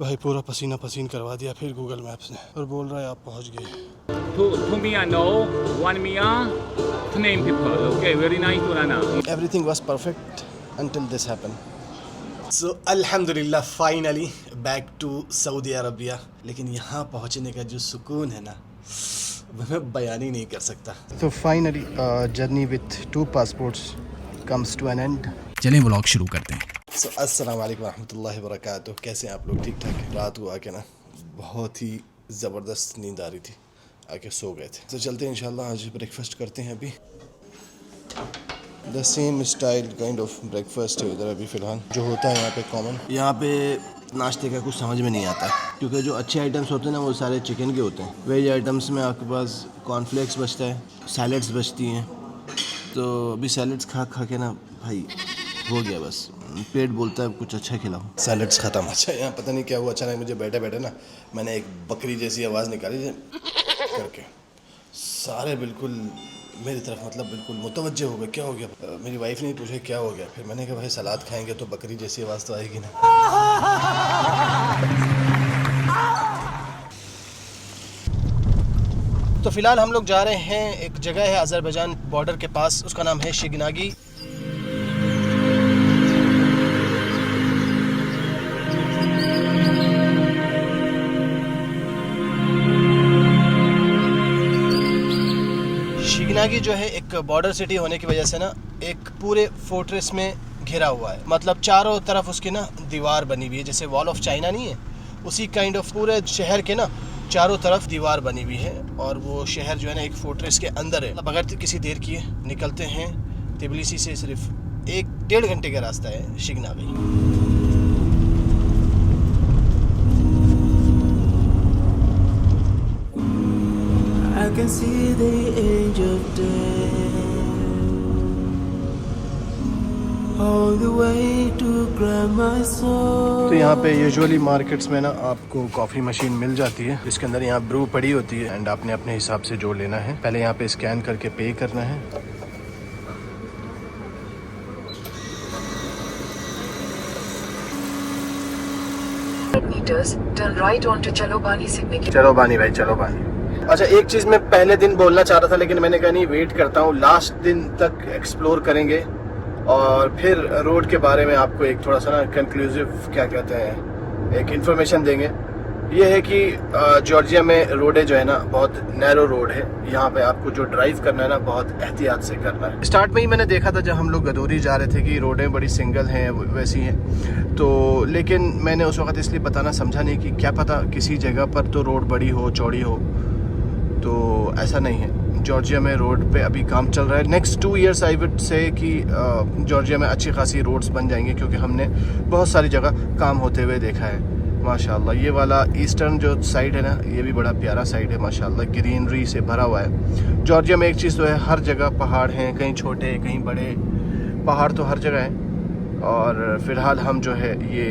भाई पूरा पसीना पसीन करवा दिया फिर गूगल मैप्स ने, और बोल रहा है आप पहुंच गए। Two Mia no, one Mia, two name people. Okay, very nice to Rana. Everything was perfect until this happened. So Alhamdulillah finally back to Saudi Arabia. लेकिन यहाँ पहुँचने का जो सुकून है ना वो मैं बयान ही नहीं कर सकता। So finally journey with 2 passports comes to an end. चलें व्लॉग शुरू करते हैं। So अस्सलाम वालेकुम रहमतुल्लाहि व बरकातुहू। कैसे हैं आप लोग? ठीक ठाक। रात को आके ना बहुत ही ज़बरदस्त नींद आ रही थी, आके सो गए थे। तो चलते हैं इंशाल्लाह, आज ब्रेकफास्ट करते हैं। अभी the same style kind of breakfast है उधर अभी फ़िलहाल जो होता है यहाँ पे कॉमन। यहाँ पे नाश्ते का कुछ समझ में नहीं आता है क्योंकि जो अच्छे आइटम्स होते हैं ना वो सारे चिकन के होते हैं। वेज आइटम्स में आपके पास कॉर्नफ्लेक्स बचता है, सैलड्स बचती हैं। तो अभी सैलड्स खा खा के ना भाई हो गया, बस पेट बोलता है कुछ अच्छा खिलाओ। सैलड्स ख़त्म। अच्छा यहाँ पता नहीं क्या हुआ, अचानक मुझे बैठे बैठे ना मैंने एक बकरी जैसी आवाज़ निकाली करके, सारे बिल्कुल मेरी तरफ मतलब बिल्कुल मुतवज्जे हो गए। क्या हो गया? मेरी वाइफ ने पूछा क्या हो गया, फिर मैंने कहा भाई सलाद खाएंगे तो बकरी जैसी आवाज़ तो आएगी ना। तो फ़िलहाल हम लोग जा रहे हैं, एक जगह है अज़रबैजान बॉर्डर के पास, उसका नाम है शिगनागी। शिगनागी जो है एक बॉर्डर सिटी होने की वजह से ना एक पूरे फोर्ट्रेस में घिरा हुआ है, मतलब चारों तरफ उसकी ना दीवार बनी हुई है, जैसे वॉल ऑफ चाइना नहीं है उसी काइंड ऑफ पूरे शहर के ना चारों तरफ दीवार बनी हुई है। और वो शहर जो है ना एक फोर्ट्रेस के अंदर है। बगैर किसी देर किए निकलते हैं। तिबिलिसी से सिर्फ 1-1.5 घंटे का रास्ता है शिगनागी। I can see the edge of death all the way to grab my soul। तो यहाँ पे यूजुअली मार्केट्स में ना आपको कॉफ़ी मशीन मिल जाती है जिसके अंदर यहाँ ब्रू पड़ी होती है एंड आपने अपने हिसाब से जो लेना है पहले यहाँ पे स्कैन करके पे करना है। meters, turn right onto Chalobani Signature। चलो बानी भाई, चलो बानी। अच्छा एक चीज़ मैं पहले दिन बोलना चाह रहा था लेकिन मैंने कहा नहीं, वेट करता हूँ, लास्ट दिन तक एक्सप्लोर करेंगे और फिर रोड के बारे में आपको एक थोड़ा सा ना कंक्लूसिव क्या कहते हैं एक इन्फॉर्मेशन देंगे। ये है कि जॉर्जिया में रोडें जो है ना बहुत नैरो रोड है। यहाँ पे आपको जो ड्राइव करना है ना बहुत एहतियात से करना है। स्टार्ट में ही मैंने देखा था जब हम लोग गदोरी जा रहे थे कि रोडें बड़ी सिंगल हैं वैसी हैं, तो लेकिन मैंने उस वक्त इसलिए बताना समझा नहीं कि क्या पता किसी जगह पर तो रोड बड़ी हो चौड़ी हो, तो ऐसा नहीं है। जॉर्जिया में रोड पे अभी काम चल रहा है। Next 2 years I would say कि जॉर्जिया में अच्छी खासी रोड्स बन जाएंगी क्योंकि हमने बहुत सारी जगह काम होते हुए देखा है माशाल्लाह। ये वाला ईस्टर्न जो साइड है ना ये भी बड़ा प्यारा साइड है माशाल्लाह, ग्रीनरी से भरा हुआ है। जॉर्जिया में एक चीज़ तो है, हर जगह पहाड़ हैं, कहीं छोटे कहीं बड़े, पहाड़ तो हर जगह हैं। और फिलहाल हम जो है ये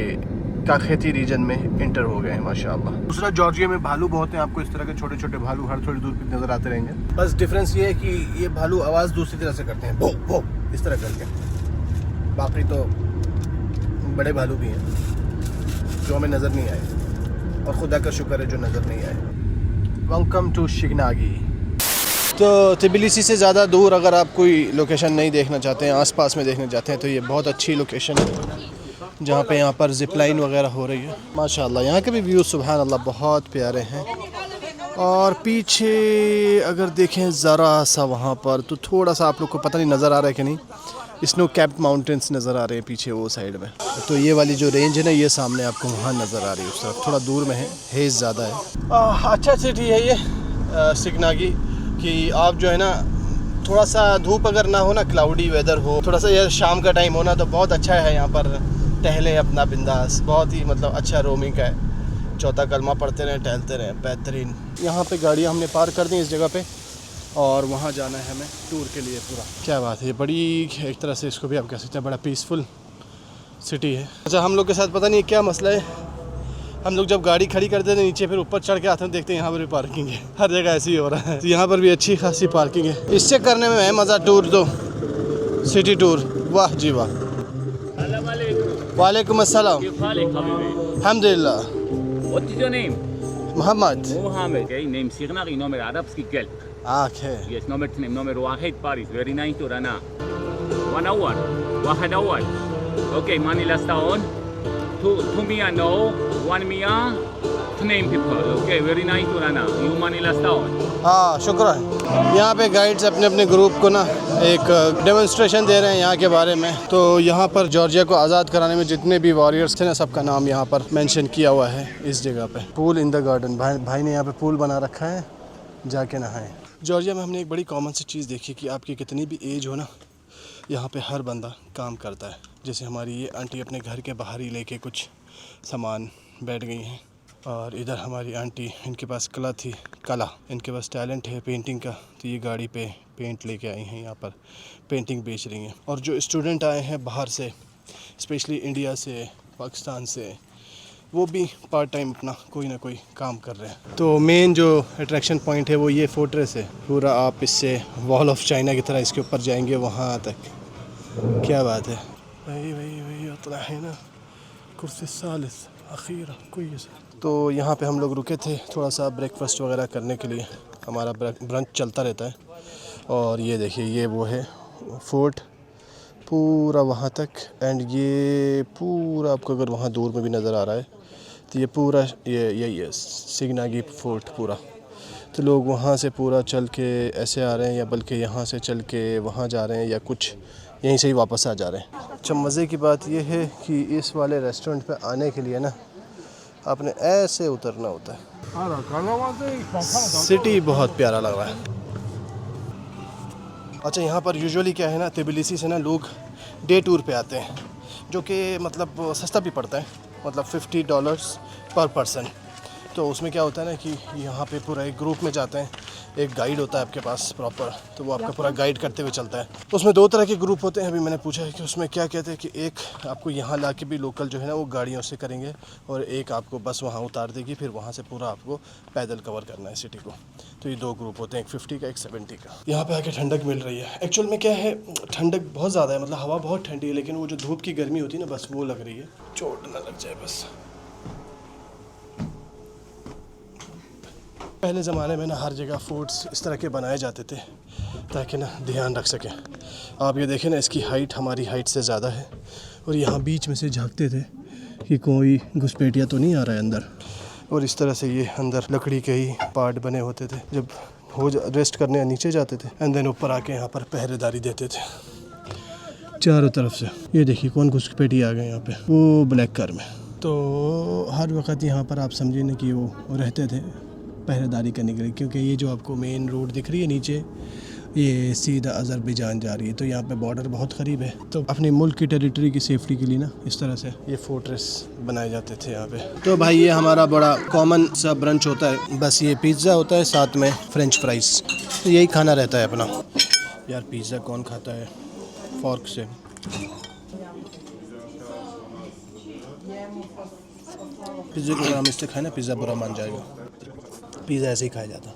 काखेती रीजन में इंटर हो गए हैं माशाल्लाह। दूसरा जॉर्जिया में भालू बहुत हैं, आपको इस तरह के छोटे छोटे भालू हर थोड़ी दूर पे नज़र आते रहेंगे। बस डिफरेंस ये है कि ये भालू आवाज़ दूसरी तरह से करते हैं, भो भो इस तरह करके। बाकी तो बड़े भालू भी हैं जो हमें नज़र नहीं आए और खुदा का शुक्र है जो नज़र नहीं आए। Welcome to Sighnaghi. तो तिबिलिसी से ज़्यादा दूर अगर आप कोई लोकेशन नहीं देखना चाहते हैं, आसपास में देखना चाहते हैं, तो ये बहुत अच्छी लोकेशन है जहाँ पे यहाँ पर जिप लाइन वगैरह हो रही है माशाल्लाह। यहाँ के भी व्यू सुभान अल्लाह बहुत प्यारे हैं। और पीछे अगर देखें ज़रा सा वहाँ पर तो थोड़ा सा आप लोग को पता नहीं नज़र आ रहा है कि नहीं, स्नो कैप्ड माउंटेन्स नज़र आ रहे हैं पीछे वो साइड में। तो ये वाली जो रेंज है ना ये सामने आपको वहाँ नज़र आ रही है, उस तरफ थोड़ा दूर में है, हेज़ ज़्यादा है। अच्छा सिटी है ये शिगनागी कि आप जो है ना थोड़ा सा धूप अगर ना हो ना, क्लाउडी वेदर हो, थोड़ा सा ये शाम का टाइम हो ना तो बहुत अच्छा है यहाँ पर टहलें अपना बिंदास। बहुत ही मतलब अच्छा रोमिंग का है, चौथा कलमा पढ़ते रहें, टहलते रहें, बेहतरीन। यहाँ पे गाड़ियाँ हमने पार्क कर दी इस जगह पे और वहाँ जाना है हमें टूर के लिए पूरा। क्या बात है, बड़ी एक तरह से इसको भी आप कह सकते हैं बड़ा पीसफुल सिटी है। अच्छा हम लोग के साथ पता नहीं क्या मसला है, हम लोग जब गाड़ी खड़ी करते थे नीचे फिर ऊपर चढ़ के आते हैं देखते हैं यहाँ पर भी पार्किंग है, हर जगह ऐसे ही हो रहा है। तो यहाँ पर भी अच्छी खासी पार्किंग है, इससे करने में है मज़ा टूर, तो सिटी टूर। वाह जी वाह। वालेकुम अस्सलाम। अल्हम्दुलिल्लाह। What is your name? Muhammad. Mohammed. Okay, name Signari, number arabski kelp. Okay. Yes, number 2, number 1 Paris. Very nice to Rana. 1 hour. 1 hour. Okay, money last down. Two Mia no. 1 Mia. 2 people. Okay, very nice to Rana. You money last down. हाँ शुक्र। यहाँ पे guides अपने अपने group को ना एक demonstration दे रहे हैं यहाँ के बारे में। तो यहाँ पर जॉर्जिया को आज़ाद कराने में जितने भी वॉरियर्स थे ना, सबका नाम यहाँ पर मेंशन किया हुआ है इस जगह पे। पूल इन द गार्डन, भाई ने यहाँ पे पूल बना रखा है, जाके नहाएं। जॉर्जिया में हमने एक बड़ी कॉमन सी चीज़ देखी कि आपकी कितनी भी एज हो ना, यहाँ पे हर बंदा काम करता है। जैसे हमारी ये आंटी अपने घर के बाहर ही लेके कुछ सामान बैठ गई हैं, और इधर हमारी आंटी, इनके पास कला, इनके पास टैलेंट है पेंटिंग का, तो ये गाड़ी पे पेंट लेके आई हैं, यहाँ पर पेंटिंग बेच रही हैं। और जो स्टूडेंट आए हैं बाहर से, स्पेशली इंडिया से, पाकिस्तान से, वो भी पार्ट टाइम अपना कोई ना कोई काम कर रहे हैं। तो मेन जो अट्रैक्शन पॉइंट है वो ये फोर्ट्रेस है पूरा। आप इससे वॉल ऑफ चाइना की तरह इसके ऊपर जाएंगे वहाँ तक। क्या बात है वही उतना है ना, कुर्सी सालिस अखीरा कोई। तो यहाँ पे हम लोग रुके थे थोड़ा सा ब्रेकफास्ट वगैरह करने के लिए, हमारा ब्रंच चलता रहता है। और ये देखिए, ये वो है फोर्ट पूरा वहाँ तक, एंड ये पूरा आपको अगर वहाँ दूर में भी नज़र आ रहा है तो ये पूरा यही है सिग्नागी फोर्ट पूरा। तो लोग वहाँ से पूरा चल के ऐसे आ रहे हैं, या बल्कि यहाँ से चल के वहाँ जा रहे हैं, या कुछ यहीं से ही वापस आ जा रहे हैं। अच्छा, मज़े की बात यह है कि इस वाले रेस्टोरेंट पे आने के लिए ना आपने ऐसे उतरना होता है। सिटी बहुत प्यारा लग रहा है। अच्छा, यहाँ पर यूजुअली क्या है ना, तिबिलिसी से ना लोग डे टूर पे आते हैं, जो कि मतलब सस्ता भी पड़ता है, मतलब $50 पर पर्सन। तो उसमें क्या होता है ना कि यहाँ पे पूरा एक ग्रुप में जाते हैं, एक गाइड होता है आपके पास प्रॉपर, तो वो आपका पूरा गाइड करते हुए चलता है। उसमें 2 तरह के ग्रुप होते हैं। अभी मैंने पूछा है कि उसमें क्या कहते हैं कि एक आपको यहाँ ला के भी लोकल जो है ना वो गाड़ियों से करेंगे, और एक आपको बस वहाँ उतार देगी, फिर वहाँ से पूरा आपको पैदल कवर करना है सिटी को। तो ये 2 ग्रुप होते हैं, एक 50 का, एक 70 का। यहाँ पे आके ठंडक मिल रही है। एक्चुअल में क्या है, ठंडक बहुत ज़्यादा है, मतलब हवा बहुत ठंडी है, लेकिन वो जो धूप की गर्मी होती है ना, बस वो लग रही है, चोट ना लग जाए बस। पहले ज़माने में ना हर जगह फोर्ट्स इस तरह के बनाए जाते थे ताकि ना ध्यान रख सकें। आप ये देखें ना, इसकी हाइट हमारी हाइट से ज़्यादा है, और यहाँ बीच में से झांकते थे कि कोई घुसपैठिया तो नहीं आ रहा है अंदर। और इस तरह से ये अंदर लकड़ी के ही पार्ट बने होते थे। जब रेस्ट करने नीचे जाते थे, एंड देन ऊपर आके यहाँ पर पहरेदारी देते थे चारों तरफ से। ये देखिए कौन घुसपैठी आ गए यहाँ पे, वो ब्लैक कार में। तो हर वक्त यहाँ पर आप समझिए ना कि वो रहते थे पहरेदारी करने के लिए, क्योंकि ये जो आपको मेन रोड दिख रही है नीचे, ये सीधा अज़रबैजान जा रही है। तो यहाँ पे बॉर्डर बहुत करीब है, तो अपने मुल्क की टेरिटरी की सेफ्टी के लिए ना इस तरह से ये फोर्ट्रेस बनाए जाते थे यहाँ पे। तो भाई ये हमारा बड़ा कॉमन सा ब्रंच होता है, बस ये पिज़्ज़ा होता है, साथ में फ्रेंच फ्राइज़, तो यही खाना रहता है अपना। यार पिज़्ज़ा कौन खाता है फॉर्क से? पिज़्ज़ा को अगर हम इससे खाए ना, पिज़्ज़ा बुरा मान जाएगा, पिज़्ज़ा ऐसे ही खाया जाता।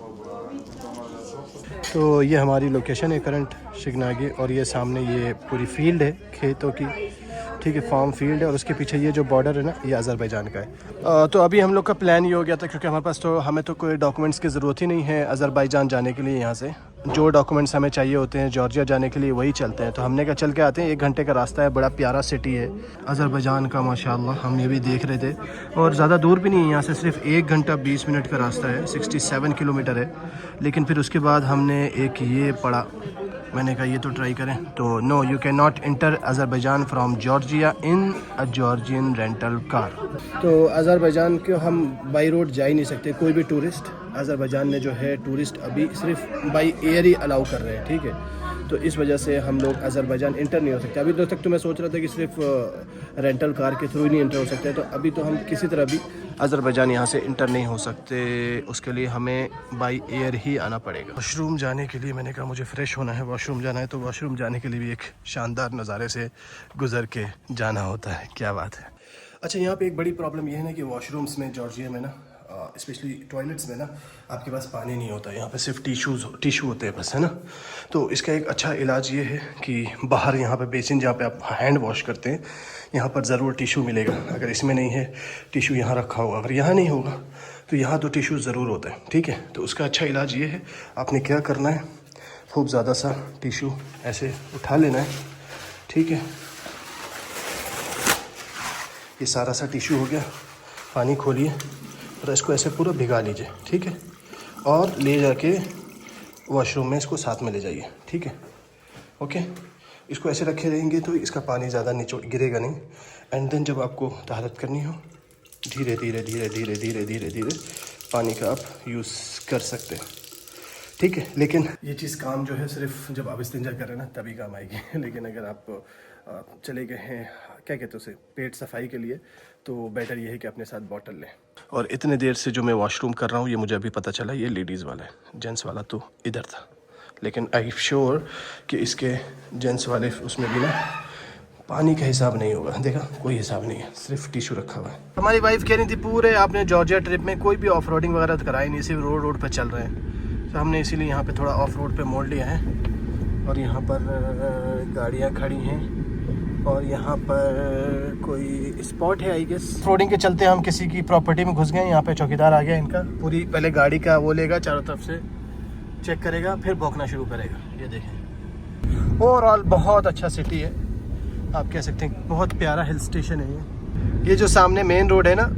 तो ये हमारी लोकेशन है करंट शिगनागी, और ये सामने ये पूरी फील्ड है खेतों की, ठीक है, फार्म फील्ड है, और उसके पीछे ये जो बॉर्डर है ना, ये अज़रबैजान का है। तो अभी हम लोग का प्लान ये हो गया था, क्योंकि हमारे पास तो हमें तो कोई डॉक्यूमेंट्स की ज़रूरत ही नहीं है अज़रबैजान जाने के लिए। यहाँ से जो डॉक्यूमेंट्स हमें चाहिए होते हैं जॉर्जिया जाने के लिए वही चलते हैं। तो हमने कहा चल के आते हैं, 1 घंटे का रास्ता है, बड़ा प्यारा सिटी है अज़रबैजान का माशाल्लाह, हम ये भी देख रहे थे। और ज़्यादा दूर भी नहीं है यहाँ से, सिर्फ 1 घंटा 20 मिनट का रास्ता है, 67 किलोमीटर है। लेकिन फिर उसके बाद हमने एक ये पढ़ा, मैंने कहा ये तो ट्राई करें, तो no you can not enter Azerbaijan from Georgia in a Georgian rental car. तो अज़रबैजान को हम बाई रोड जा ही नहीं सकते, कोई भी टूरिस्ट। अज़रबैजान में जो है टूरिस्ट अभी सिर्फ बाई एयर ही अलाउ कर रहे हैं, ठीक है। तो इस वजह से हम लोग अज़रबैजान इंटर नहीं हो सकते। अभी तक तो मैं सोच रहा था कि सिर्फ रेंटल कार के थ्रू ही नहीं इंटर हो सकते, तो अभी तो हम किसी तरह भी अज़रबैजान यहाँ से इंटर नहीं हो सकते। उसके लिए हमें बाई एयर ही आना पड़ेगा। वॉशरूम जाने के लिए मैंने कहा मुझे फ़्रेश होना है, वॉशरूम जाना है, तो वॉशरूम जाने के लिए भी एक शानदार नज़ारे से गुज़र के जाना होता है। क्या बात है। अच्छा, यहाँ पे एक बड़ी प्रॉब्लम यह है ना कि वॉशरूम्स में जॉर्जिया में ना स्पेशली टॉयलेट्स में ना आपके पास पानी नहीं होता, यहाँ पे सिर्फ टिश्यू होते हैं बस, है ना। तो इसका एक अच्छा इलाज ये है कि बाहर यहाँ पे बेसिन जहाँ पे आप हैंड वॉश करते हैं यहाँ पर ज़रूर टिश्यू मिलेगा। अगर इसमें नहीं है टिश्यू यहाँ रखा होगा, अगर यहाँ नहीं होगा तो यहाँ तो टिश्यू ज़रूर होता है, ठीक है। तो उसका अच्छा इलाज ये है, आपने क्या करना है, खूब ज़्यादा सा टिश्यू ऐसे उठा लेना है, ठीक है। ये सारा सा टिश्यू हो गया, पानी खोलिए और इसको ऐसे पूरा भिगा लीजिए, ठीक है। और ले जाके वॉशरूम में इसको साथ में ले जाइए, ठीक है, ओके। इसको ऐसे रखे रहेंगे तो इसका पानी ज़्यादा नीचे गिरेगा नहीं। एंड देन जब आपको तहारत करनी हो, धीरे धीरे धीरे धीरे धीरे धीरे धीरे पानी का आप यूज़ कर सकते हैं, ठीक है। लेकिन ये चीज़ काम जो है सिर्फ जब आप इस्तिंजा करें ना तभी काम आएगी। लेकिन अगर आप चले गए हैं क्या कहते हैं उसे, पेट सफाई के लिए, तो बेटर ये है कि अपने साथ बॉटल लें। और इतने देर से जो मैं वॉशरूम कर रहा हूँ ये मुझे अभी पता चला ये लेडीज़ वाला है, जेंट्स वाला तो इधर था। लेकिन आई श्योर कि इसके जेंट्स वाले उसमें भी ना पानी का हिसाब नहीं होगा। देखा, कोई हिसाब नहीं है, सिर्फ टिश्यू रखा हुआ है। हमारी वाइफ कह रही थी पूरे आपने जॉर्जिया ट्रिप में कोई भी ऑफ रोडिंग वगैरह तो कराई नहीं, सिर्फ रोड पे चल रहे हैं। तो हमने इसीलिए यहाँ पे थोड़ा ऑफ रोड पे मोड़ लिया है। और यहाँ पर गाड़ियाँ खड़ी हैं और यहाँ पर कोई स्पॉट है आई गेस। रोडिंग के चलते हम किसी की प्रॉपर्टी में घुस गए। यहाँ पे चौकीदार आ गया इनका, पूरी पहले गाड़ी का वो लेगा, चारों तरफ से चेक करेगा, फिर भौंकना शुरू करेगा। ये देखें, ओवरऑल बहुत अच्छा सिटी है, आप कह सकते हैं बहुत प्यारा हिल स्टेशन है ये जो सामने मेन रोड है ना,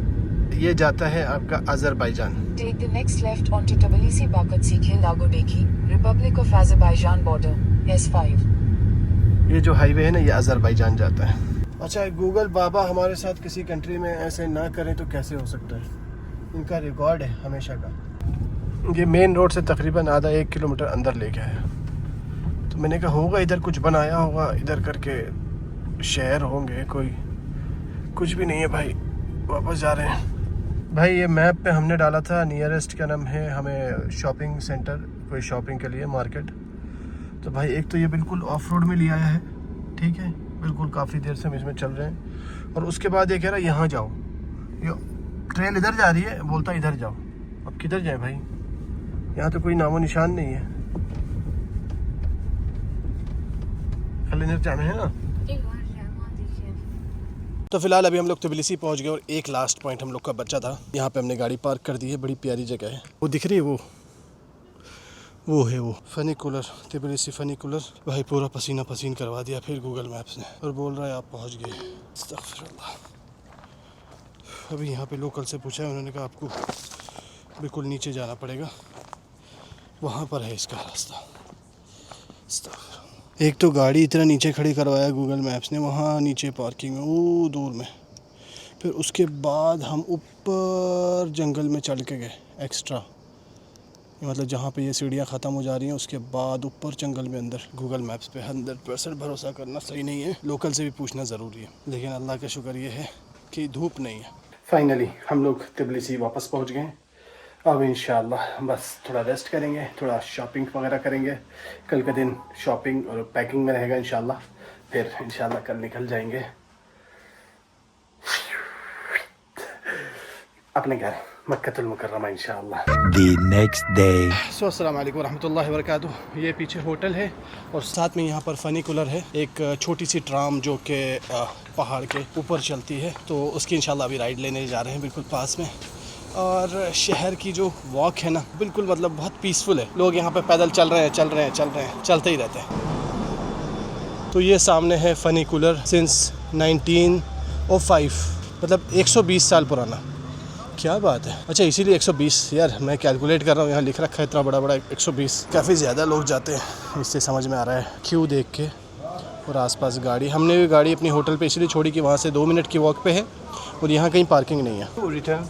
ये जाता है आपका Azerbaijan. Take the next left onto Tbilisi Bakatsikhe Lagodeki, Republic of Azerbaijan border, S5. ये जो हाईवे है ना ये अज़रबैजान जाता है। अच्छा, गूगल बाबा हमारे साथ किसी कंट्री में ऐसे ना करें तो कैसे हो सकता है, इनका रिकॉर्ड है हमेशा का। ये मेन रोड से तकरीबन आधा 1 किलोमीटर अंदर ले गया है। तो मैंने कहा होगा इधर कुछ बनाया होगा, इधर करके शहर होंगे, कोई कुछ भी नहीं है भाई। वापस जा रहे हैं भाई। ये मैप पे हमने डाला था नियरेस्ट क्या नाम है हमें शॉपिंग सेंटर, कोई शॉपिंग के लिए मार्केट। तो भाई एक तो ये बिल्कुल ऑफ रोड में लिया है, ठीक है, बिल्कुल काफ़ी देर से हम इसमें चल रहे हैं। और उसके बाद ये कह रहा है यहाँ जाओ, ये ट्रेन इधर जा रही है, बोलता इधर जाओ। अब किधर जाए भाई, यहाँ तो कोई नामो निशान नहीं है। खाली जाना है ना। तो फिलहाल अभी हम लोग तबिलिसी पहुंच गए और एक लास्ट पॉइंट हम लोग का बचा था। यहाँ पे हमने गाड़ी पार्क कर दी है, बड़ी प्यारी जगह है। वो दिख रही है, वो है वो फनीकुलर, तबिलिसी फनीकुलर। भाई पूरा पसीना पसीन करवा दिया फिर गूगल मैप्स ने, और बोल रहा है आप पहुँच गए। अस्तगफिरुल्लाह। अभी यहाँ पे लोकल से पूछा है, उन्होंने कहा आपको बिल्कुल नीचे जाना पड़ेगा, वहाँ पर है इसका रास्ता। एक तो गाड़ी इतना नीचे खड़ी करवाया गूगल मैप्स ने, वहाँ नीचे पार्किंग में वो दूर में। फिर उसके बाद हम ऊपर जंगल में चढ़ के गए एक्स्ट्रा, मतलब जहाँ पे ये सीढ़ियाँ ख़त्म हो जा रही हैं उसके बाद ऊपर जंगल में अंदर। गूगल मैप्स पे 100% भरोसा करना सही नहीं है, लोकल से भी पूछना ज़रूरी है। लेकिन अल्लाह का शुक्र ये है कि धूप नहीं है। फाइनली हम लोग तबिलिसी वापस पहुँच गए। अब इंशाल्लाह बस थोड़ा रेस्ट करेंगे, थोड़ा शॉपिंग वगैरह करेंगे। कल का दिन शॉपिंग और पैकिंग में रहेगा इंशाल्लाह। फिर इंशाल्लाह कल निकल जाएंगे अपने घर मक्कतुल मुकर्रमा इंशाल्लाह। The next day. अस्सलाम वालेकुम रहमतुल्लाहि व बरकातुहू। ये पीछे होटल है और साथ में यहाँ पर फनीकुलर है, एक छोटी सी ट्राम जो कि पहाड़ के ऊपर चलती है। तो उसकी इंशाल्लाह अभी राइड लेने जा रहे हैं बिल्कुल पास में। और शहर की जो वॉक है ना, बिल्कुल मतलब बहुत पीसफुल है। लोग यहाँ पे पैदल चल रहे हैं, चलते ही रहते हैं। तो ये सामने है फनीकुलर, सिंस 1905, मतलब 120 साल पुराना। क्या बात है। अच्छा, इसीलिए 120 यार, मैं कैलकुलेट कर रहा हूँ, यहाँ लिख रखा है इतना बड़ा बड़ा 120। काफ़ी ज़्यादा लोग जाते हैं, इससे समझ में आ रहा है क्यों देख के। और आसपास गाड़ी, हमने भी गाड़ी अपनी होटल पे इसलिए छोड़ी कि वहाँ से 2 मिनट की वॉक पे है और यहाँ कहीं पार्किंग नहीं है। रिटर्न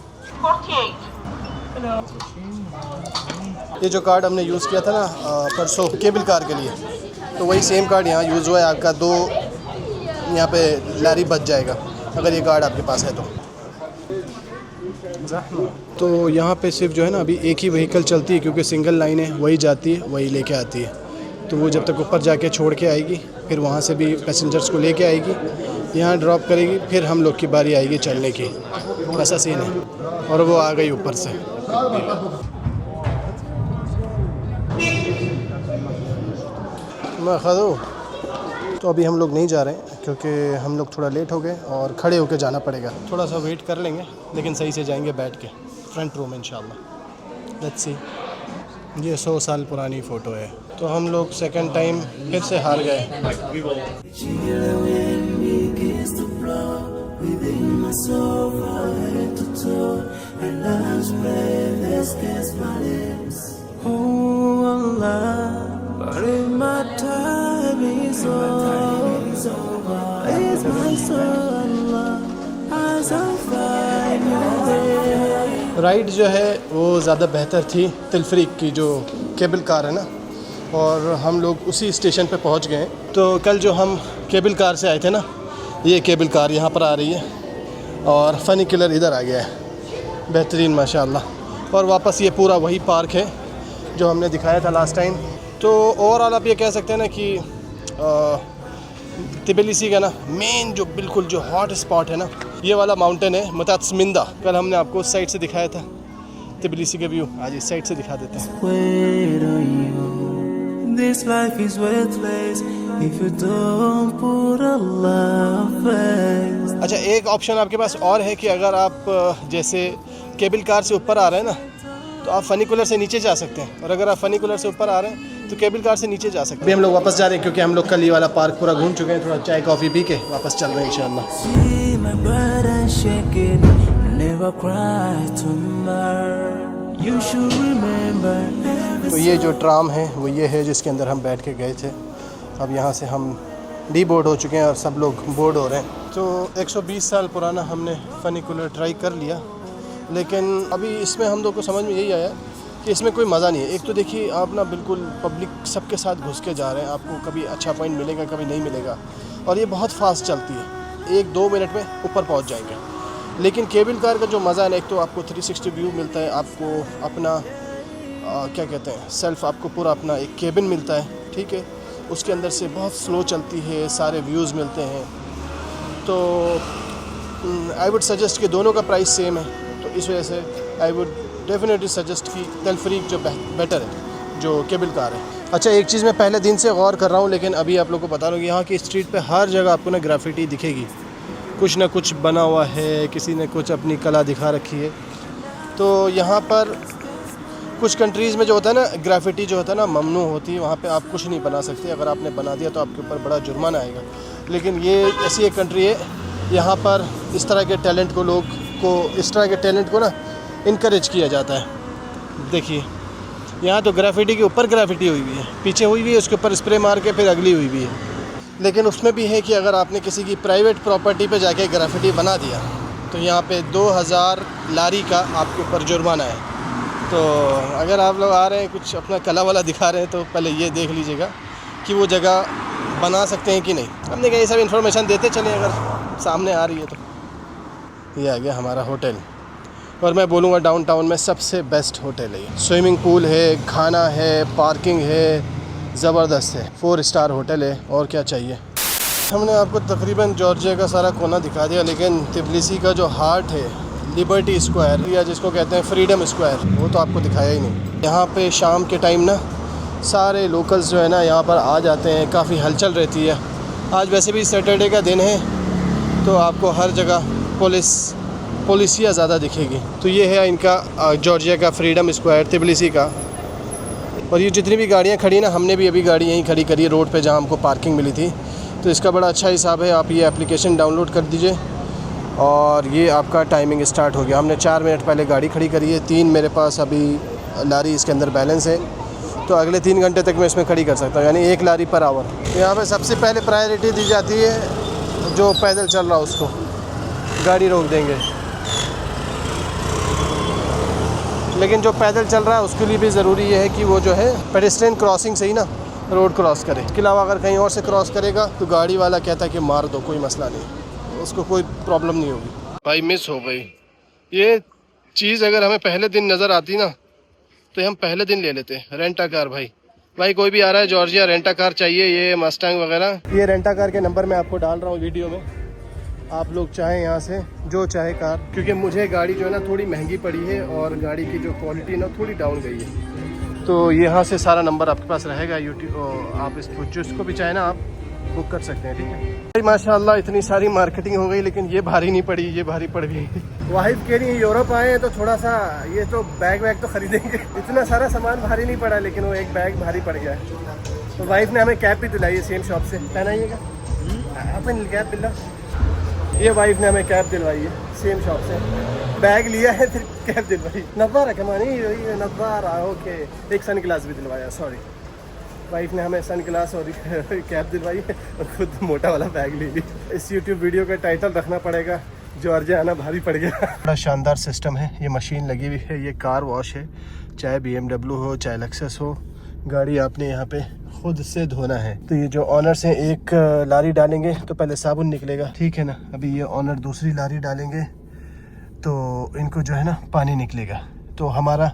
ये जो कार्ड हमने यूज़ किया था ना परसों केबल कार के लिए, तो वही सेम कार्ड यहाँ यूज़ हुआ है। आपका 2 यहाँ पे लारी बच जाएगा अगर ये कार्ड आपके पास है तो यहाँ पे सिर्फ जो है ना अभी एक ही व्हीकल चलती है, क्योंकि सिंगल लाइन है, वही जाती है वही लेके आती है। तो वो जब तक ऊपर जाके छोड़ के आएगी, फिर वहाँ से भी पैसेंजर्स को लेके आएगी, यहाँ ड्रॉप करेगी, फिर हम लोग की बारी आएगी चलने की। वैसा सीन है। और वो आ गई ऊपर से। मैं खादू तो अभी हम लोग नहीं जा रहे हैं क्योंकि हम लोग थोड़ा लेट हो गए और खड़े होकर जाना पड़ेगा। थोड़ा सा वेट कर लेंगे लेकिन सही से जाएंगे बैठ के फ्रंट रो में इंशाल्लाह। Let's see. ये 100 साल पुरानी फ़ोटो है। तो हम लोग सेकंड टाइम फिर से हार गए। राइड जो है वो ज़्यादा बेहतर थी तिलफ्रीक की, जो केबल कार है ना, और हम लोग उसी स्टेशन पे पहुंच गए। तो कल जो हम केबल कार से आए थे ना, ये केबल कार यहाँ पर आ रही है और फ़नी किलर इधर आ गया है। बेहतरीन माशाल्लाह। और वापस ये पूरा वही पार्क है जो हमने दिखाया था लास्ट टाइम। तो ओवरऑल आप ये कह सकते हैं ना कि तिबिलिसी का ना मेन जो बिल्कुल जो हॉट स्पॉट है ना, ये वाला माउंटेन है मुतात्समिंदा। कल हमने आपको उस साइड से दिखाया था तिबिलिसी का व्यू, आज इस साइड से दिखा देते हैं। This life is worthless if you don't put a love first. अच्छा, एक ऑप्शन आपके पास और है कि अगर आप जैसे केबल कार से ऊपर आ रहे हैं ना, तो आप फनीकुलर से नीचे जा सकते हैं, और अगर आप फनीकुलर से ऊपर आ रहे हैं तो केबल कार से नीचे जा सकते हैं। अभी हम लोग वापस जा रहे हैं क्योंकि हम लोग कल ये वाला पार्क पूरा घूम चुके हैं। थोड़ा चाय कॉफ़ी पी के वापस चल रहे हैं इंशाल्लाह। See my brother shake it, never cry tomorrow. You should remember. तो ये जो ट्राम है वो ये है जिसके अंदर हम बैठ के गए थे। अब यहाँ से हम डी बोर्ड हो चुके हैं और सब लोग बोर्ड हो रहे हैं। तो 120 साल पुराना हमने फनीकुलर ट्राई कर लिया, लेकिन अभी इसमें हम लोग को समझ में यही आया कि इसमें कोई मज़ा नहीं है। एक तो देखिए आप ना बिल्कुल पब्लिक सबके साथ घुस के जा रहे हैं, आपको कभी अच्छा पॉइंट मिलेगा कभी नहीं मिलेगा, और ये बहुत फास्ट चलती है, 1-2 मिनट में ऊपर पहुंच जाएंगे। लेकिन केबल कार का जो मज़ा है ना, एक तो आपको 360 व्यू मिलता है, आपको अपना क्या कहते हैं सेल्फ, आपको पूरा अपना एक केबिन मिलता है, ठीक है। उसके अंदर से बहुत स्लो चलती है, सारे व्यूज़ मिलते हैं। तो आई वुड सजेस्ट कि दोनों का प्राइस सेम है, तो इस वजह से आई वुड डेफिनेटली सजेस्ट कि तिलफ्रीक जो बेटर है, जो केबल कार है। अच्छा, एक चीज़ मैं पहले दिन से गौर कर रहा हूँ, लेकिन अभी आप लोग को बता रहा हूँ कि यहाँ की स्ट्रीट पे हर जगह आपको ना ग्राफिटी दिखेगी, कुछ ना कुछ बना हुआ है, किसी ने कुछ अपनी कला दिखा रखी है। तो यहाँ पर कुछ कंट्रीज़ में जो होता है ना, ग्राफिटी जो होता है ना ममनू होती है, वहाँ पे आप कुछ नहीं बना सकते। अगर आपने बना दिया तो आपके ऊपर बड़ा जुर्माना आएगा। लेकिन ये ऐसी एक कंट्री है, यहाँ पर इस तरह के टैलेंट को इस तरह के टैलेंट को ना इनकरेज किया जाता है। देखिए यहाँ तो ग्राफिटी के ऊपर ग्राफिटी हुई हुई है, पीछे हुई हुई है, उसके ऊपर स्प्रे मार के फिर अगली हुई हुई है। लेकिन उसमें भी है कि अगर आपने किसी की प्राइवेट प्रॉपर्टी पे जाके ग्राफिटी बना दिया तो यहाँ पे 2000 लारी का आपके ऊपर जुर्माना है। तो अगर आप लोग आ रहे हैं कुछ अपना कला वाला दिखा रहे हैं तो पहले ये देख लीजिएगा कि वो जगह बना सकते हैं कि नहीं। हमने कहा ये सब इन्फॉर्मेशन देते चले, अगर सामने आ रही है तो। ये आ गया हमारा होटल, और मैं बोलूँगा डाउनटाउन में सबसे बेस्ट होटल है ये। स्विमिंग पूल है, खाना है, पार्किंग है, ज़बरदस्त है, 4 स्टार होटल है, और क्या चाहिए। हमने आपको तकरीबन जॉर्जिया का सारा कोना दिखा दिया, लेकिन तिबिलिसी का जो हार्ट है, लिबर्टी स्क्वायर या जिसको कहते हैं फ्रीडम स्क्वायर, वो तो आपको दिखाया ही नहीं। यहाँ पे शाम के टाइम ना सारे लोकल्स जो है ना यहाँ पर आ जाते हैं, काफ़ी हलचल रहती है। आज वैसे भी सैटरडे का दिन है तो आपको हर जगह पुलिसिया ज़्यादा दिखेगी। तो ये है इनका जॉर्जिया का फ्रीडम स्क्वायर तिबिलिसी का। और ये जितनी भी गाड़ियाँ खड़ी ना, हमने भी अभी गाड़ी यहीं खड़ी करी है रोड पे जहाँ हमको पार्किंग मिली थी। तो इसका बड़ा अच्छा हिसाब है, आप ये एप्लीकेशन डाउनलोड कर दीजिए और ये आपका टाइमिंग स्टार्ट हो गया। हमने 4 मिनट पहले गाड़ी खड़ी करी है, 3 मेरे पास अभी लारी इसके अंदर बैलेंस है, तो अगले 3 घंटे तक मैं इसमें खड़ी कर सकता हूँ, यानी 1 लारी पर आवर। यहाँ पे सबसे पहले प्रायोरिटी दी जाती है जो पैदल चल रहा उसको गाड़ी रोक देंगे, लेकिन जो पैदल चल रहा है उसके लिए भी ज़रूरी ये है कि वो जो है पेडेस्ट्रियन क्रॉसिंग से ही ना रोड क्रॉस करे। इसके अलावा अगर कहीं और से क्रॉस करेगा तो गाड़ी वाला कहता है कि मार दो, कोई मसला नहीं, उसको कोई प्रॉब्लम नहीं होगी। भाई मिस हो गई ये चीज़, अगर हमें पहले दिन नज़र आती ना तो हम पहले दिन ले लेते। रेंटा कार भाई कोई भी आ रहा है जॉर्जिया रेंटा कार चाहिए, ये मस्टैंग वगैरह, ये रेंटा कार के नंबर मैं आपको डाल रहा हूँ वीडियो में। आप लोग चाहें यहाँ से जो चाहे कार, क्योंकि मुझे गाड़ी जो है ना थोड़ी महंगी पड़ी है और गाड़ी की जो क्वालिटी है ना थोड़ी डाउन गई है। तो यहाँ से सारा नंबर आपके पास रहेगा यूट्यूब, आप इसको जिसको भी चाहे ना आप बुक कर सकते हैं, ठीक है भाई। माशाल्लाह इतनी सारी मार्केटिंग हो गई, लेकिन ये भारी नहीं पड़ी, ये भारी पड़ गई। वाहिद कह रही है यूरोप आए हैं तो थोड़ा सा ये तो बैग वैग तो खरीदेंगे, इतना सारा सामान भारी नहीं पड़ा, लेकिन वो एक बैग भारी पड़ गया है। तो वाइफ ने हमें कैप भी दिलाई है सेम शॉप से, पहनाइएगा अपन कैप दिला। ये वाइफ ने हमें कैप दिलवाई है सेम शॉप से, बैग लिया है फिर कैप दिलवाई। नब्बारा कमानी नब्बारा, ओके। एक सन ग्लास भी दिलवाया, सॉरी। वाइफ ने हमें सन ग्लास और कैप दिलवाई है और खुद मोटा वाला बैग ले ली। इस यूट्यूब वीडियो का टाइटल रखना पड़ेगा जॉर्जिया आना भारी पड़ गया। बड़ा शानदार सिस्टम है, ये मशीन लगी हुई है, ये कार वॉश है। चाहे BMW हो चाहे लेक्सस हो, गाड़ी आपने यहाँ पे खुद से धोना है। तो ये जो ऑनर्स हैं एक लारी डालेंगे तो पहले साबुन निकलेगा, ठीक है ना। अभी ये ऑनर दूसरी लारी डालेंगे तो इनको जो है ना पानी निकलेगा। तो हमारा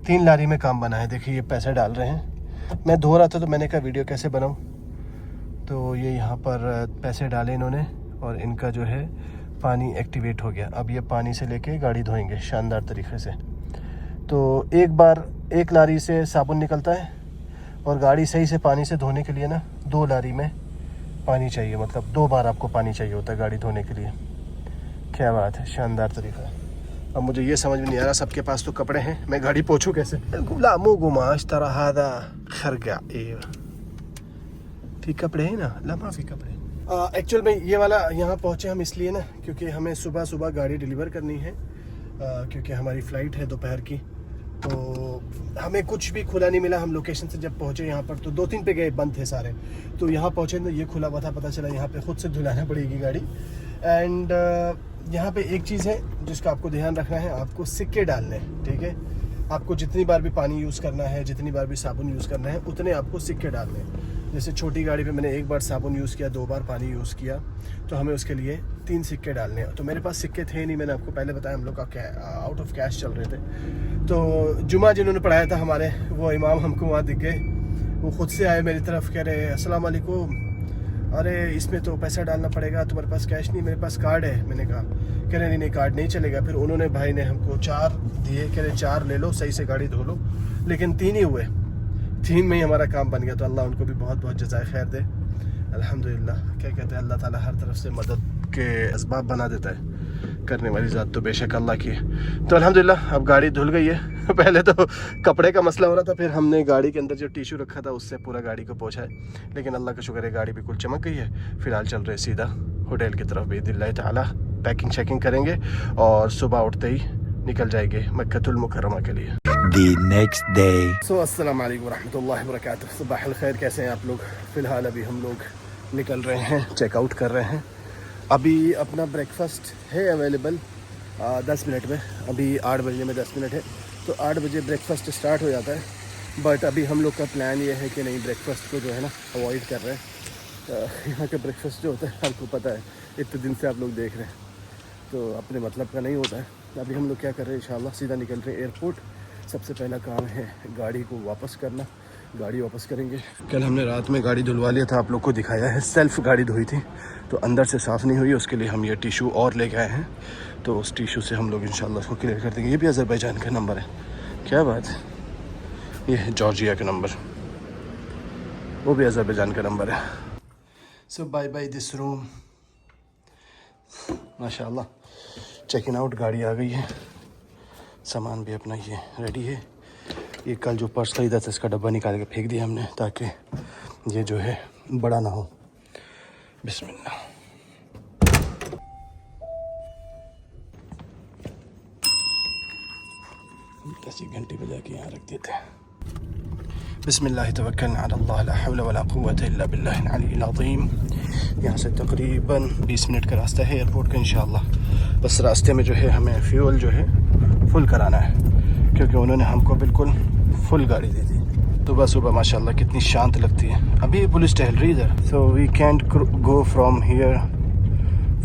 3 लारी में काम बना है। देखिए ये पैसे डाल रहे हैं, मैं धो रहा था तो मैंने कहा वीडियो कैसे बनाऊं, तो ये यहाँ पर पैसे डाले इन्होंने और इनका जो है पानी एक्टिवेट हो गया। अब ये पानी से लेके गाड़ी धोएंगे शानदार तरीके से। तो एक बार एक लारी से साबुन निकलता है और गाड़ी सही से पानी से धोने के लिए ना 2 लारी में पानी चाहिए, मतलब 2 बार आपको पानी चाहिए होता है गाड़ी धोने के लिए। क्या बात है, शानदार तरीका है। अब मुझे ये समझ में नहीं आ रहा, सबके पास तो कपड़े हैं, मैं गाड़ी पोंछूं कैसे। गुलामो गुमाश तरह हादा खरगा फी कपड़े हैं ना, लम्हा फी कपड़े। एक्चुअल में ये वाला यहाँ पहुँचे हम इसलिए ना क्योंकि हमें सुबह सुबह गाड़ी डिलीवर करनी है, क्योंकि हमारी फ़्लाइट है दोपहर की। तो हमें कुछ भी खुला नहीं मिला। हम लोकेशन से जब पहुँचे यहाँ पर तो 2-3 पे गए, बंद थे सारे। तो यहाँ पहुँचे तो ये खुला हुआ था, पता चला यहाँ पे खुद से धुलाना पड़ेगी गाड़ी। एंड यहाँ पे एक चीज़ है जिसका आपको ध्यान रखना है, आपको सिक्के डालने हैं, ठीक है। आपको जितनी बार भी पानी यूज़ करना है, जितनी बार भी साबुन यूज़ करना है, उतने आपको सिक्के डालने हैं। जैसे छोटी गाड़ी पे मैंने 1 बार साबुन यूज़ किया, 2 बार पानी यूज़ किया, तो हमें उसके लिए 3 सिक्के डालने हैं। तो मेरे पास सिक्के थे नहीं, मैंने आपको पहले बताया हम लोग का आउट ऑफ कैश चल रहे थे। तो जुमा जिन्होंने पढ़ाया था हमारे, वो इमाम हमको वहाँ दिख गए, वो ख़ुद से आए मेरी तरफ, कह रहे अस्सलाम वालेकुम, अरे इसमें तो पैसा डालना पड़ेगा, तुम्हारे पास कैश नहीं, मेरे पास कार्ड है। मैंने कहा, कह रहे नहीं कार्ड नहीं चलेगा। फिर उन्होंने भाई ने हमको 4 दिए, कह रहे 4 ले लो, सही से गाड़ी धो लो। लेकिन 3 ही हुए, 3 में ही हमारा काम बन गया। तो अल्लाह उनको भी बहुत बहुत जज़ाए खैर दे। अल्हम्दुलिल्लाह, क्या कहते हैं, अल्लाह ताला हर तरफ से मदद के असबाब बना देता है, करने वाली ज़ात तो बेशक अल्लाह की है। तो अल्हम्दुलिल्लाह अब गाड़ी धुल गई है। पहले तो कपड़े का मसला हो रहा था, फिर हमने गाड़ी के अंदर जो टिश्यू रखा था उससे पूरा गाड़ी को पोंछा है। लेकिन अल्लाह का शुक्र है गाड़ी बिल्कुल चमक गई है। फ़िलहाल चल रहे सीधा होटल की तरफ, बिइज़्निल्लाह ताला पैकिंग शैकिंग करेंगे और सुबह उठते ही निकल जाएंगे मक्कतुल मुकर्रमा के लिए। The next day. अस्सलाम वालेकुम रहमतुल्लाहि व बरकातुहू। सुबह अल खैर, कैसे हैं आप लोग। फ़िलहाल अभी हम लोग निकल रहे हैं, चेकआउट कर रहे हैं। अभी अपना ब्रेकफास्ट है अवेलेबल 10 मिनट में, अभी 8 बजने में 10 मिनट है। तो 8 बजे ब्रेकफास्ट स्टार्ट हो जाता है। बट अभी हम लोग का प्लान ये है कि नहीं, ब्रेकफास्ट को जो है ना अवॉइड कर रहे हैं। यहाँ का ब्रेकफास्ट जो होता है आपको पता है, इतने दिन से आप लोग देख रहे हैं, तो अपने मतलब का नहीं होता है। अभी हम लोग क्या कर रहे हैं, इंशाल्लाह सीधा निकल रहे हैं एयरपोर्ट। सबसे पहला काम है गाड़ी को वापस करना, गाड़ी वापस करेंगे। कल हमने रात में गाड़ी धुलवा लिया था, आप लोग को दिखाया है, सेल्फ गाड़ी धोई थी तो अंदर से साफ़ नहीं हुई। उसके लिए हम ये टिशू और लेके आए हैं, तो उस टिशू से हम लोग इंशाल्लाह उसको क्लियर कर देंगे। ये भी अज़रबैजान का नंबर है, क्या बात है। ये है जॉर्जिया का नंबर, वो भी अज़रबैजान का नंबर है। सो बाय बाय दिस रूम, माशाल्लाह। चेकिंग आउट, गाड़ी आ गई है, सामान भी अपना ये रेडी है। ये कल जो पर्स खरीदा था इसका डब्बा निकाल के फेंक दिया हमने, ताकि ये जो है बड़ा ना हो। बिस्मिल्लाह। 10 घंटे बजा के यहाँ रख देते हैं। बिस्मिल्लाह तवक्कलना अल्लाह, ला हौला वला कुव्वता इल्ला बिल्लाहिल अलीय्यिल अज़ीम। यहाँ से तकरीबन 20 मिनट का रास्ता है एयरपोर्ट का इंशाल्लाह। बस रास्ते में जो है हमें फ्यूल जो है फुल कराना है, क्योंकि उन्होंने हमको बिल्कुल फुल गाड़ी दी थी। सुबह सुबह माशाल्लाह कितनी शांत लगती है। अभी पुलिस टहल रही इधर। So we can't go from here,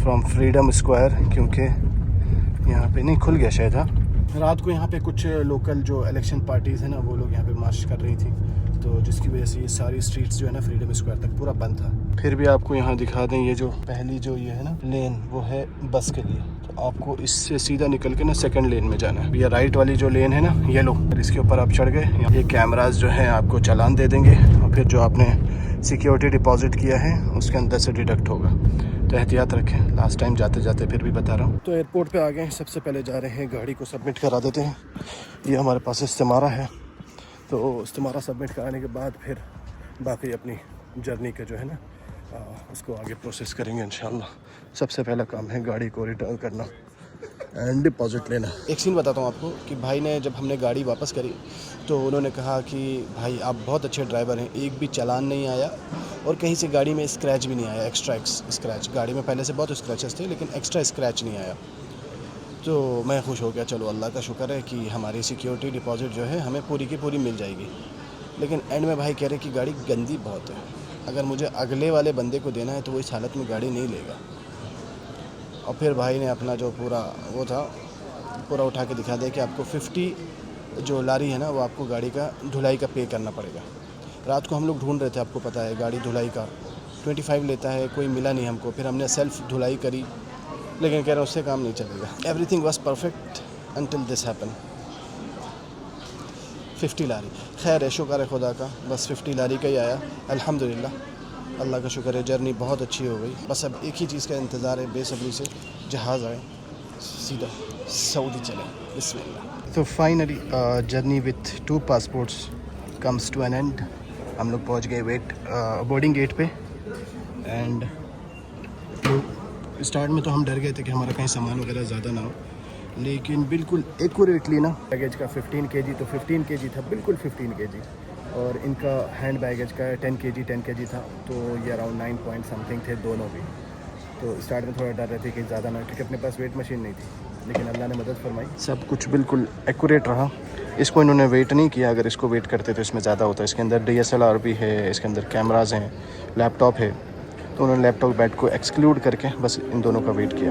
from freedom square, क्योंकि यहाँ पे नहीं खुल गया शायद। हाँ, रात को यहाँ पे कुछ लोकल जो इलेक्शन पार्टीज़ हैं ना, वो लोग यहाँ पे मार्च कर रही थी, तो जिसकी वजह से ये सारी स्ट्रीट्स जो है ना फ्रीडम स्क्वायर तक पूरा बंद था। फिर भी आपको यहाँ दिखा दें, ये जो पहली जो ये है ना लेन वो है बस के लिए, तो आपको इससे सीधा निकल के ना सेकंड लेन में जाना है। ये राइट वाली जो लेन है ना येलो, फिर इसके ऊपर आप चढ़ गए, ये कैमरास जो है आपको चालान दे देंगे और फिर जो आपने सिक्योरिटी डिपॉजिट किया है उसके अंदर से डिडक्ट होगा। तो एहतियात रखें, लास्ट टाइम जाते जाते फिर भी बता रहा हूँ। तो एयरपोर्ट पे आ गए, सबसे पहले जा रहे हैं गाड़ी को सबमिट करा देते हैं। ये हमारे पास इस्तेमारा है, तो इस्तेमारा सबमिट कराने के बाद फिर बाकी अपनी जर्नी का जो है ना उसको आगे प्रोसेस करेंगे इंशाल्लाह। सबसे पहला काम है गाड़ी को रिटर्न करना एंड डिपॉजिट लेना। एक सीन बताता हूँ आपको कि भाई ने जब हमने गाड़ी वापस करी तो उन्होंने कहा कि भाई आप बहुत अच्छे ड्राइवर हैं, एक भी चालान नहीं आया और कहीं से गाड़ी में स्क्रैच भी नहीं आया, एक्स्ट्रा स्क्रैच। गाड़ी में पहले से बहुत स्क्रैचेस थे लेकिन एक्स्ट्रा स्क्रैच नहीं आया। तो मैं खुश हो गया, चलो अल्लाह का शुक्र है कि हमारी सिक्योरिटी डिपॉजिट जो है हमें पूरी की पूरी मिल जाएगी। लेकिन एंड में भाई कह रहे कि गाड़ी गंदी बहुत है, अगर मुझे अगले वाले बंदे को देना है तो वो इस हालत में गाड़ी नहीं लेगा। और फिर भाई ने अपना जो पूरा वो था पूरा उठा के दिखा दिया कि आपको 50 जो लारी है ना वो आपको गाड़ी का धुलाई का पे करना पड़ेगा। रात को हम लोग ढूंढ रहे थे, आपको पता है गाड़ी धुलाई का 25 लेता है, कोई मिला नहीं हमको। फिर हमने सेल्फ धुलाई करी लेकिन कह रहे उससे काम नहीं चलेगा। Everything was perfect until this happen. 50 लारी, खैर है, शुक्र है खुदा का, बस 50 लारी का ही आया अल्हम्दुलिल्लाह। अल्लाह का शुक्र है, जर्नी बहुत अच्छी हो गई। बस अब एक ही चीज़ का इंतज़ार है बेसब्री से, जहाज़ आए सीधा सऊदी चले बिस्मिल्लाह। तो finally journey with 2 passports comes to an end. हम लोग पहुंच गए बोर्डिंग गेट पे। एंड स्टार्ट में तो हम डर गए थे कि हमारा कहीं सामान वगैरह ज़्यादा ना हो, लेकिन बिल्कुल एक्यूरेटली ना बैगेज का 15 kg तो 15 kg था, बिल्कुल 15 kg। और इनका हैंड बैगेज का 10 kg था, तो ये अराउंड 9 पॉइंट समथिंग थे दोनों भी। तो स्टार्ट में थोड़ा डर रहे थे कि ज़्यादा ना, क्योंकि अपने पास वेट मशीन नहीं थी, लेकिन अल्लाह ने मदद फरमाई, सब कुछ बिल्कुल एक्यूरेट रहा। इसको इन्होंने वेट नहीं किया, अगर इसको वेट करते तो इसमें ज़्यादा होता। इसके अंदर DSLR भी है, इसके अंदर कैमराज हैं, लैपटॉप है, तो उन्होंने लैपटॉप बैट को एक्सक्लूड करके बस इन दोनों का वेट किया।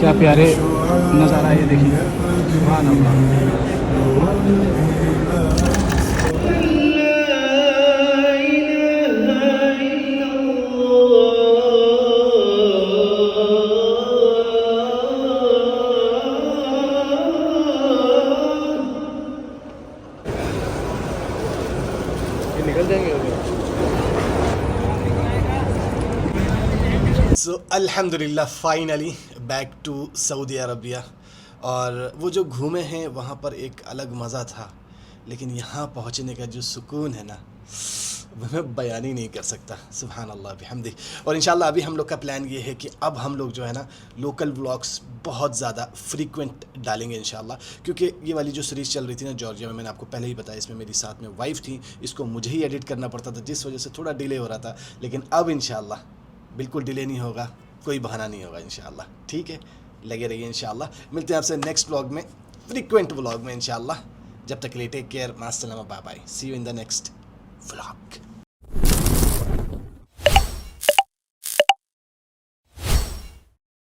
क्या प्यारे नज़ारा ये देखिए, सुभान अल्लाह। निकल जाएंगे। सो अल्हम्दुलिल्लाह finally back to Saudi Arabia. और वो जो घूमे हैं वहाँ पर एक अलग मज़ा था, लेकिन यहाँ पहुँचने का जो सुकून है ना वो मैं बयान ही नहीं कर सकता। सुभान अल्लाह बिहम्दी। और इंशाल्लाह अभी हम लोग का प्लान ये है कि अब हम लोग जो है ना लोकल व्लॉग्स बहुत ज़्यादा फ्रीक्वेंट डालेंगे इंशाल्लाह, क्योंकि ये वाली जो सीरीज़ चल रही थी ना जॉर्जिया में, मैंने आपको पहले ही बताया, इसमें मेरी साथ में वाइफ थी, इसको मुझे ही एडिट करना पड़ता था, जिस वजह से थोड़ा डिले हो रहा था। लेकिन अब इंशाल्लाह बिल्कुल डिले नहीं होगा, कोई बहाना नहीं होगा इंशाल्लाह। ठीक है, लगे रहिए इंशाल्लाह। मिलते हैं आपसे नेक्स्ट व्लॉग में, फ्रीक्वेंट व्लॉग में इंशाल्लाह। जब तक के लिए टेक केयर, मास्सलामा, bye bye, see you in the next vlog.